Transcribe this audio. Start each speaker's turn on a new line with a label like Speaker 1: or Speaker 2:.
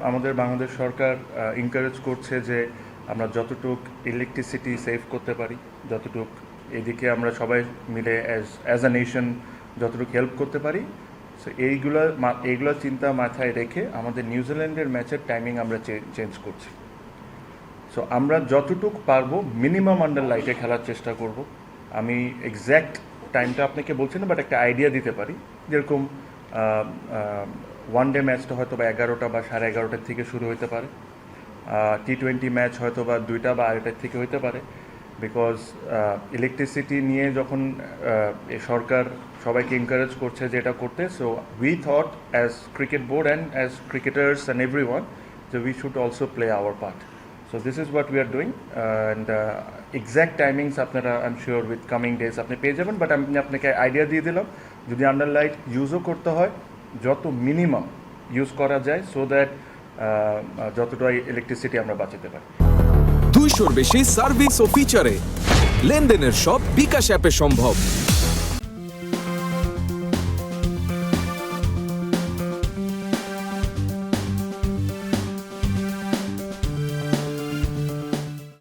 Speaker 1: আমাদের বাংলাদেশ সরকার এনকারেজ করছে যে আমরা যতটুক ইলেকট্রিসিটি সেভ করতে পারি, যতটুক এদিকে আমরা সবাই মিলে অ্যাজ আ নেশন যতটুকু হেল্প করতে পারি, সো এইগুলো চিন্তা মাথায় রেখে আমাদের নিউজিল্যান্ডের ম্যাচের টাইমিং আমরা চেঞ্জ করছি। সো আমরা যতটুক পারবো মিনিমাম আন্ডার লাইটে খেলার চেষ্টা করব। আমি এক্স্যাক্ট টাইমটা আপনাকে বলছি না, বাট একটা আইডিয়া দিতে পারি। যেরকম ওয়ান ডে ম্যাচটা হয়তো বা 11টা বা 11:30 থেকে শুরু হতে পারে, T20 ম্যাচ হয়তো বা 2টা বা 2:30 থেকে হতে পারে। বিকজ ইলেকট্রিসিটি নিয়ে যখন সরকার সবাইকে এনকারেজ করছে যে এটা করতে, so we thought as cricket board and as cricketers and everyone যে we should also play our part. So this is what we are doing, and exact timings আপনারা I am sure with coming days আপনি পেয়ে যাবেন। But আমি আপনাকে idea দিয়ে দিলাম, যদি আন্ডারলাইট ইউজও করতে হয় যত মিনিমাম ইউজ করা যায়, সো দ্যাট যতটা ইলেকট্রিসিটি আমরা বাঁচাতে পারি।
Speaker 2: 200-র বেশি সার্ভিস ও ফিচারে লেনদেনের সব বিকাশ অ্যাপে সম্ভব।